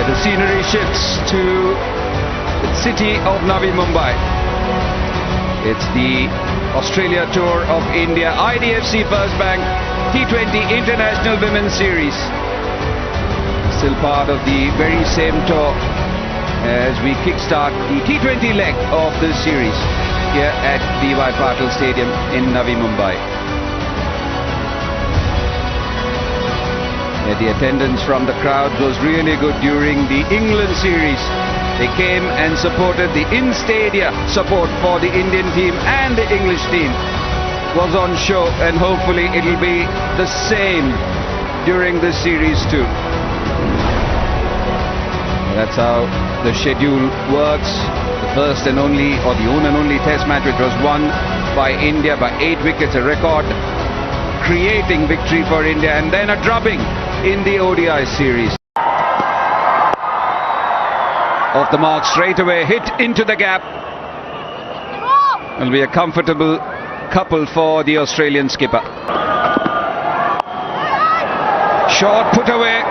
The scenery shifts to the city of Navi Mumbai. It's the Australia Tour of India IDFC First Bank T20 International Women's Series. Still part of the very same tour as we kickstart the T20 leg of this series here at B.Y. Patil Stadium in Navi Mumbai. The attendance from the crowd was really good during the England series. They came and supported. The in-stadia support for the Indian team and the English team was on show, and hopefully it'll be the same during this series too. That's how the schedule works. The first and only, or the one and only test match, which was won by India by 8 wickets, a record creating victory for India, and then a drubbing in the ODI series. Off the mark straight away, hit into the gap. Will be a comfortable couple for the Australian skipper. Short put away,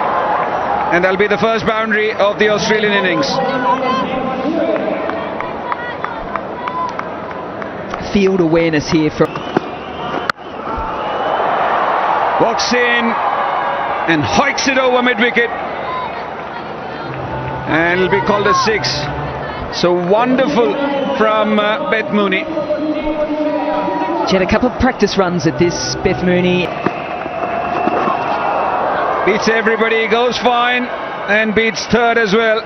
and that'll be the first boundary of the Australian innings. Field awareness here from walks in and hikes it over mid-wicket, and it'll be called a 6. So wonderful from Beth Mooney. She had a couple of practice runs at this, Beth Mooney. Beats everybody, goes fine, and beats third as well.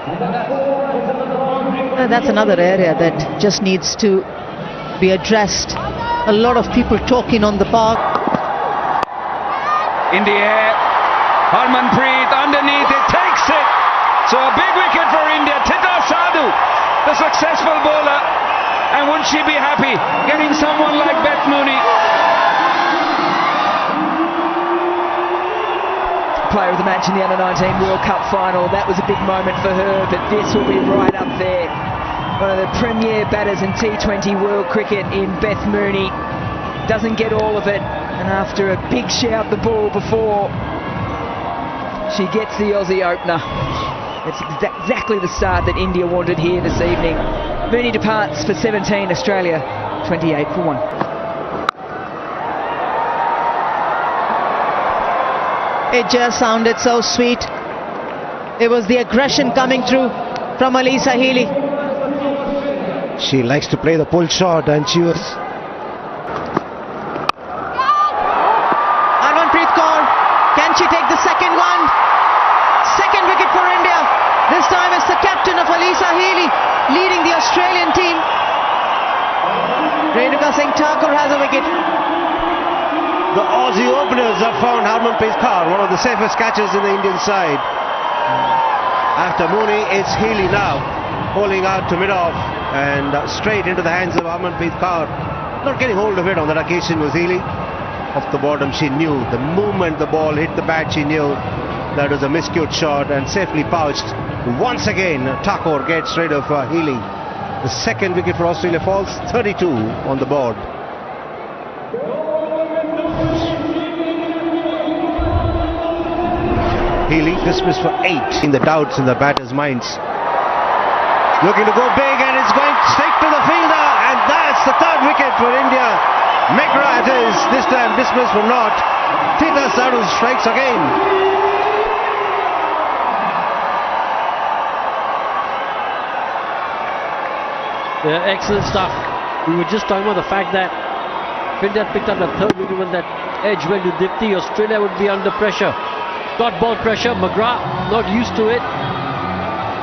That's another area that just needs to be addressed. A lot of people talking on the park. In the air, Harmanpreet underneath, it takes it. So a big wicket for India. Tita Sadhu, the successful bowler, and wouldn't she be happy getting someone like Beth Mooney? Player of the match in the Under-19 World Cup final. That was a big moment for her, but this will be right up there. One of the premier batters in T20 World Cricket in Beth Mooney. Doesn't get all of it, and after a big shout the ball before, she gets the Aussie opener. It's exactly the start that India wanted here this evening. Mooney departs for 17, Australia 28 for 1. It just sounded so sweet. It was the aggression coming through from Alyssa Healy. She likes to play the pull shot, and she was... Harmanpreet Kaur, can she take the second one? Second wicket for India. This time it's the captain of Alyssa Healy leading the Australian team. Renuka Singh Thakur has a wicket. The Aussie openers have found Harmanpreet Kaur, one of the safest catches in the Indian side. After Mooney, it's Healy now, bowling out to mid-off and straight into the hands of Harmanpreet Kaur. Not getting hold of it on that occasion was Healy. Off the bottom, she knew. The moment the ball hit the bat, she knew that was a miscued shot, and safely pouched. Once again, Thakur gets rid of Healy. The second wicket for Australia falls, 32 on the board. Healy dismissed for 8 in the doubts in the batters' minds. Looking to go big, and it's going straight to the fielder, and that's the third wicket for India. McGrath is this time dismissed for naught. Tita Sadhu strikes again. Yeah, excellent stuff. We were just talking about the fact that if India picked up the third wicket when that edge went to Dipti, Australia would be under pressure. Got ball pressure, McGrath not used to it.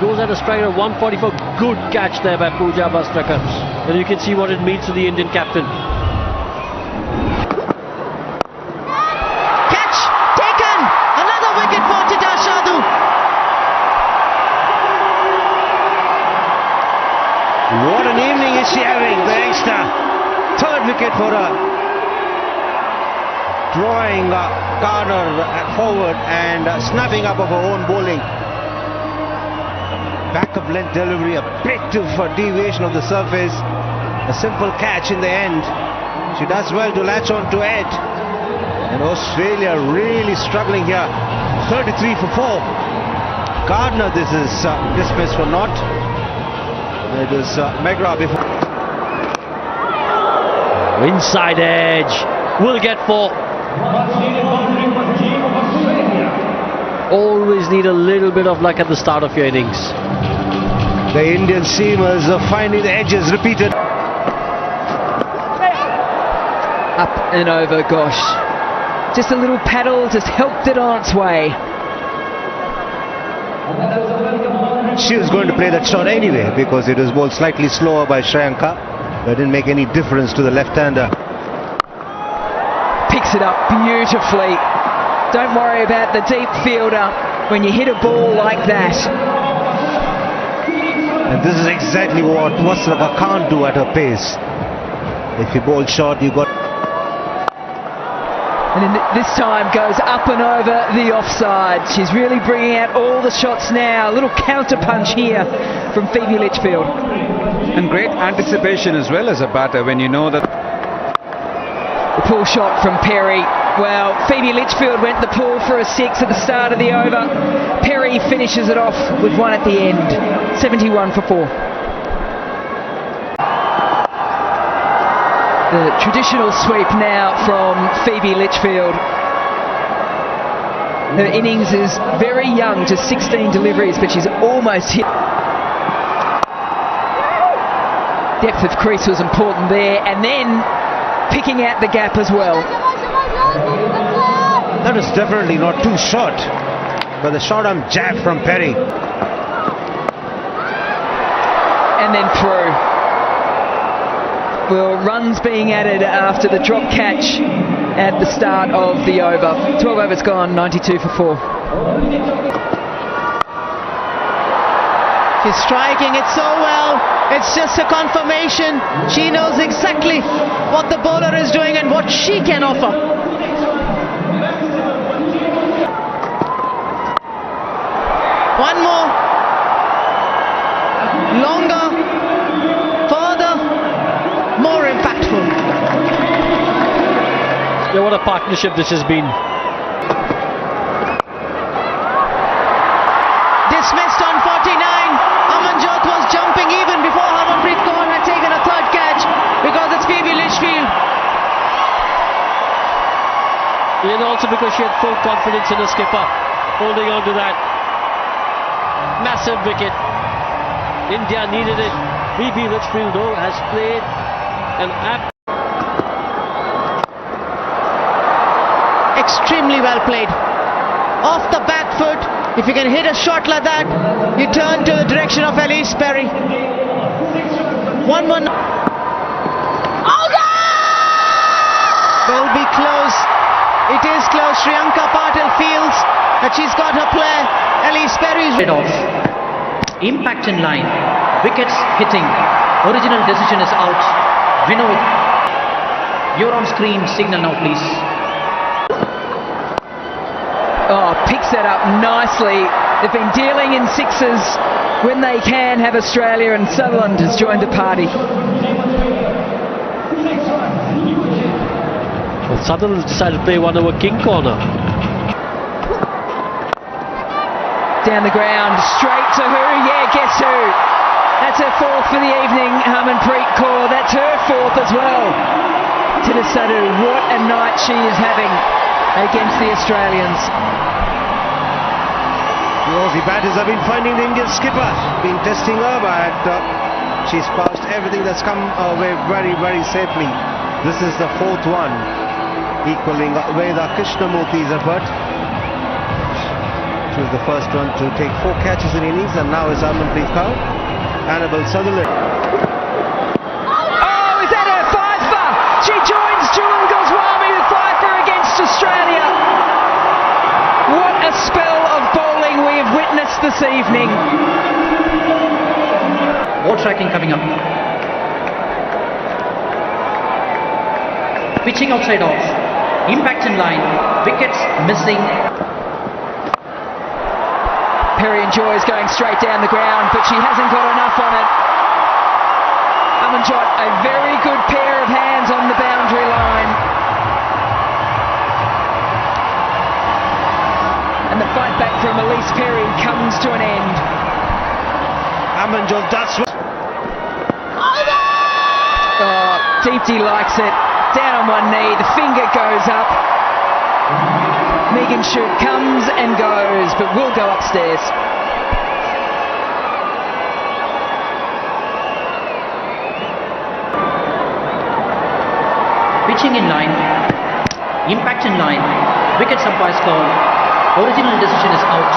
Goes at a strike at 144. Good catch there by Pooja Bhastraka. And you can see what it means to the Indian captain. Catch taken! Another wicket for Tita Sadhu. What an evening is she having, the youngster. Third wicket for her. Drawing Garner forward and snapping up of her own bowling. Back of length delivery, a bit of deviation of the surface. A simple catch in the end. She does well to latch on to it. And Australia really struggling here. 33 for 4. Gardner, this is dismissed for not. It was McGrath before. Inside edge. Will get 4. Always need a little bit of luck at the start of your innings. The Indian seamers are finding the edges repeated. Up and over, gosh. Just a little paddle, just helped it on its way. She was going to play that shot anyway because it was bowled slightly slower by Shriyanka. That didn't make any difference to the left-hander. Picks it up beautifully. Don't worry about the deep fielder when you hit a ball like that. And this is exactly what Wasraka can't do at her pace. If you bowl short, you got... And then this time goes up and over the offside. She's really bringing out all the shots now. A little counter punch here from Phoebe Litchfield. And great anticipation as well as a batter when you know that. The pull shot from Perry. Well, Phoebe Litchfield went the pull for a 6 at the start of the over. Perry finishes it off with 1 at the end. 71 for 4. The traditional sweep now from Phoebe Litchfield. Her innings is very young, just 16 deliveries, but she's almost hit. Depth of crease was important there, and then picking out the gap as well. That is definitely not too short, but the short-arm jab from Perry. And then through. Well, runs being added after the drop catch at the start of the over. 12 overs gone, 92 for 4. She's striking it so well. It's just a confirmation. She knows exactly what the bowler is doing and what she can offer. One more. Longer. Further. More impactful. Yeah, what a partnership this has been. Dismissed on 49. Amanjot was jumping even before Harmanpreet Kaur had taken a third catch because it's Phoebe Litchfield. And also because she had full confidence in her skipper, holding on to that. Massive wicket. India needed it. Phoebe Litchfield, though, has played an extremely well played. Off the back foot. If you can hit a shot like that, you turn to the direction of Elise Perry. 1-1. Will be close. It is close. Shriyanka Patil feels that she's got her player. Elise Perry is off. Impact in line. Wickets hitting. Original decision is out. Vinod, you're on screen. Signal now, please. Oh, picks that up nicely. They've been dealing in sixes when they can have Australia, and Sutherland has joined the party. Well, Sutherland decided to play one over King corner. Down the ground, straight to who? Yeah, guess who? That's her 4th for the evening, Harmanpreet Kaur. That's her 4th as well. Tita Sadhu, what a night she is having against the Australians. The Aussie batters have been finding the Indian skipper, been testing her, but she's passed everything that's come away very, very safely. This is the 4th one, equaling Veda Krishnamurthy's effort. She was the first one to take 4 catches in innings, and now is Harmanpreet Kaur. Annabel Sutherland. Oh, is that her 5-fer? She joins Jhulan Goswami with 5-fer against Australia. What a spell of bowling we have witnessed this evening. Ball tracking coming up. Pitching outside off. Impact in line. Wickets missing. Perry enjoys going straight down the ground, but she hasn't got enough on it. Amanjot, a very good pair of hands on the boundary line. And the fight back from Elise Perry comes to an end. Amanjot, that's what... Oh, Deepti likes it. Down on one knee, the finger goes up. Megan Shute comes and goes, but will go upstairs. Pitching in line, impact in line, wicket umpire's call, original decision is out.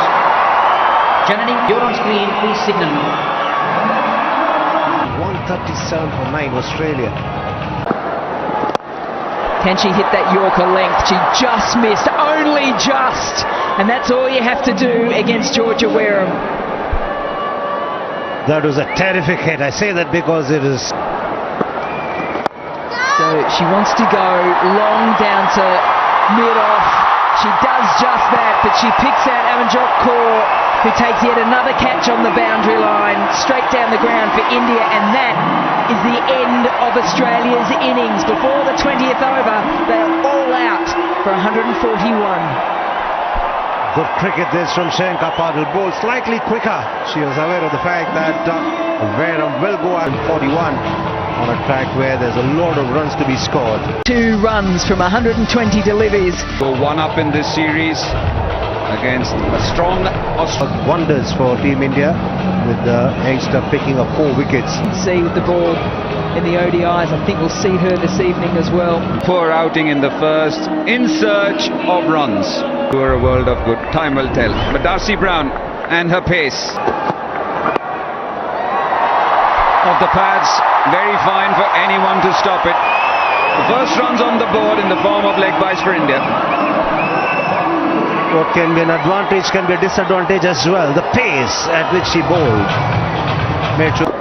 Janani, you're on screen, please signal now. 137 for 9 Australia. Can she hit that Yorker length? She just missed, only just. And that's all you have to do against Georgia Wareham. That was a terrific hit. I say that because it is... So she wants to go long down to mid-off. She does just that, but she picks out Amanjot Kaur, who takes yet another catch on the boundary line, straight down the ground for India, and that is the end of Australia's innings. Before the 20th over, they are all out for 141. Good cricket this from Shanka Padel. Bowled slightly quicker. She was aware of the fact that Wareham will go out in 41 on a track where there's a lot of runs to be scored. 2 runs from 120 deliveries. Go one up in this series against a strong Australia. Wonders for Team India with the youngster picking up 4 wickets. See with the ball in the ODIs. I think we'll see her this evening as well. Poor outing in the first, in search of runs. To a world of good, time will tell. But Darcy Brown and her pace of the pads, very fine for anyone to stop it. The first runs on the board in the form of leg byes for India. What can be an advantage can be a disadvantage as well. The pace at which she bowled made sure.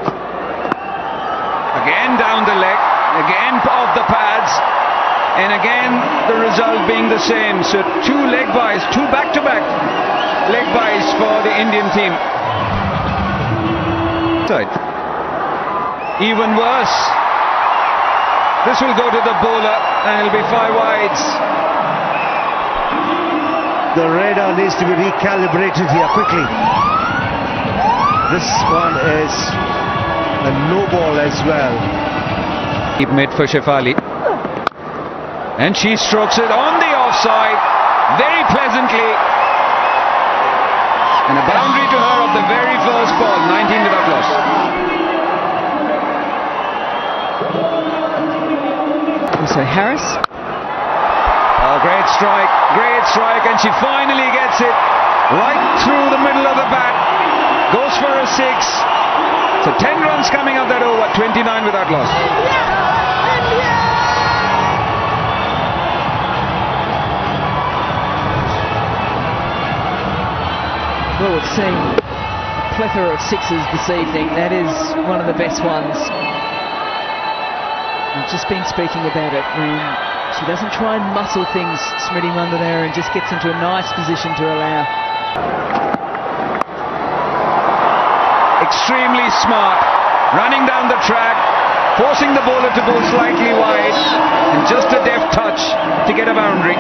Again down the leg, again off the pads, and again the result being the same. So 2 leg byes, 2 back-to-back leg byes for the Indian team. Even worse. This will go to the bowler and it'll be 5 wides. The radar needs to be recalibrated here quickly. This one is a no ball as well. Keep mid for Shefali. And she strokes it on the offside very pleasantly. And a boundary to her of the very first ball, 19 without loss. Also Harris. Oh, great strike, and she finally gets it right through the middle of the bat. Goes for a 6. So 10 runs coming up that over, 29 without loss. Well, we've seen a plethora of 6s this evening. That is one of the best ones. I've just been speaking about it when she doesn't try and muscle things, Smriti Mandana, and just gets into a nice position to allow. Extremely smart, running down the track, forcing the bowler to bowl slightly wide, and just a deft touch to get a boundary.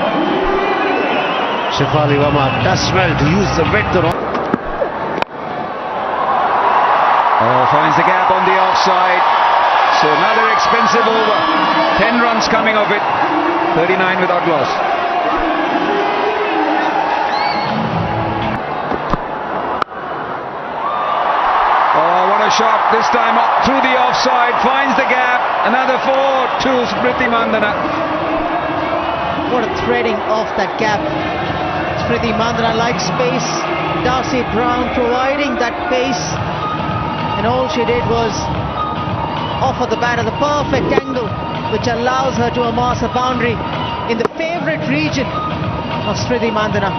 Shefali Verma does well to use the width. Oh, finds the gap on the offside. So another expensive over. 10 runs coming of it. 39 without loss. Oh, what a shot. This time up through the offside. Finds the gap. Another 4 to Smriti Mandana. What a threading off that gap. Smriti Mandana likes space. Darcy Brown providing that pace. And all she did was offer the bat at the perfect angle, which allows her to amass a boundary in the favourite region of Smriti Mandana.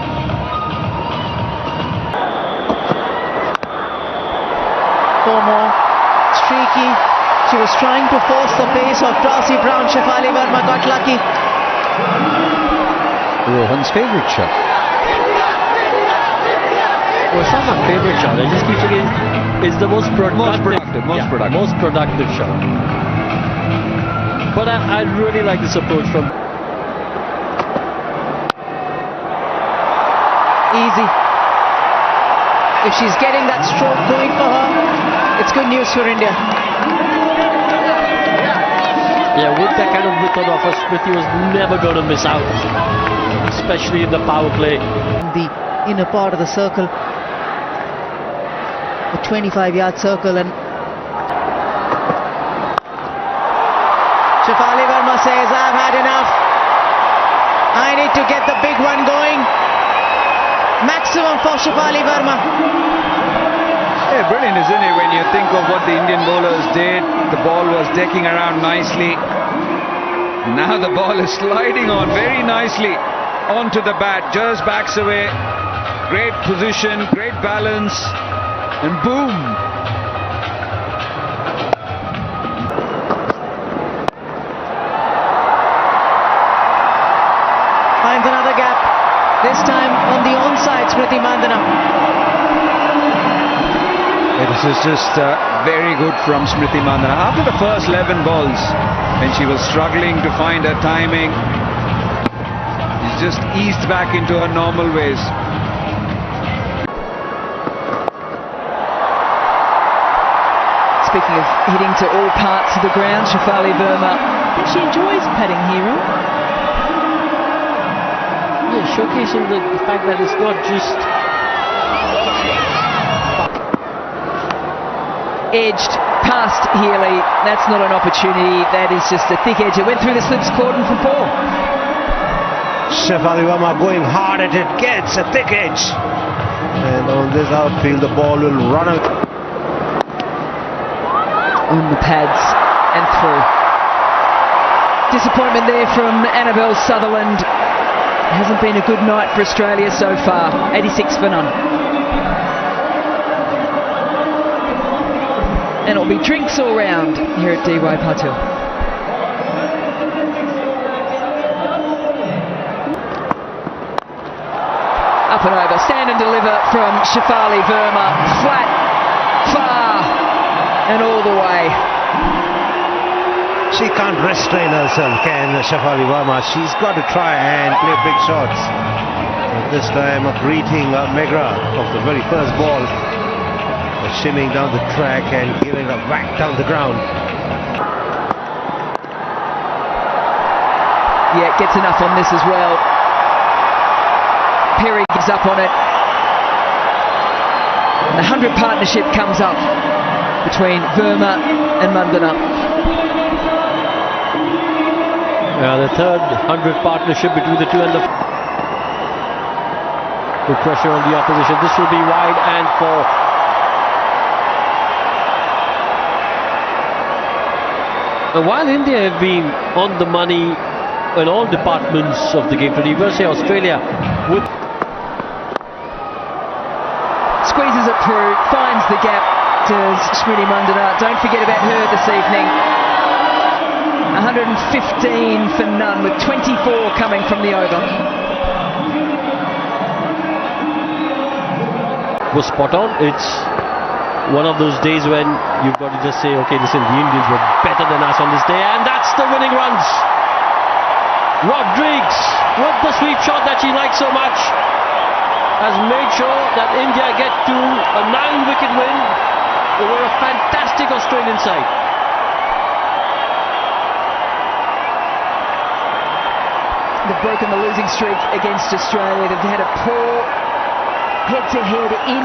Four more. Streaky. She was trying to force the pace of Darcy Brown. Shefali Verma got lucky. Rohan's favourite shot. Well, it's not my favourite shot. I just keep forgetting it's the most productive. Most productive shot. But I really like this approach from. Easy. If she's getting that stroke going for her, it's good news for India. Yeah, with that kind of width on offer, Smriti was never going to miss out, especially in the power play. The inner part of the circle, the 25-yard circle, and Shefali Verma says, I've had enough. I need to get the big one going. Maximum for Shefali Verma. Yeah, brilliant, isn't it, when you think of what the Indian bowlers did. The ball was decking around nicely. Now the ball is sliding on very nicely onto the bat. Just backs away. Great position, great balance, and boom. Finds another gap. This time on the onside, Smriti Mandana. This is just very good from Smriti Mandana. After the first 11 balls, when she was struggling to find her timing, she's just eased back into her normal ways. Speaking of hitting to all parts of the ground, Shefali Verma, I think she enjoys patting hero. Yeah, showcasing the fact that it's not just Edged past Healy. That's not an opportunity. That is just a thick edge. It went through the slips, cordon for 4. Shefali Verma going hard at it, gets a thick edge. And on this outfield, the ball will run out. On the pads and through. Disappointment there from Annabelle Sutherland. Hasn't been a good night for Australia so far. 86 for none. And it'll be drinks all round here at DY Patil. Up and over, stand and deliver from Shefali Verma. Flat, far, and all the way. She can't restrain herself, can Shefali Verma? She's got to try and play big shots. But this time, greeting Megra of the very first ball. Shimming down the track and giving a whack down the ground. Yeah, gets enough on this as well. Perry gives up on it. And the 100 partnership comes up between Verma and Mandana. the third 100 partnership between the two, and the good pressure on the opposition. This will be wide and 4. While India have been on the money in all departments of the game today, we'll say Australia with squeezes it through, finds the gap to Smriti Mandana. Don't forget about her this evening. 115 for none, with 24 coming from the over. Was spot on. It's one of those days when you've got to just say, okay, listen, the Indians were better than us on this day, and that's the winning runs. Rodrigues, with the sweep shot that she likes so much, has made sure that India get to a 9-wicket win over a fantastic Australian side. They've broken the losing streak against Australia. They've had a poor head-to-head in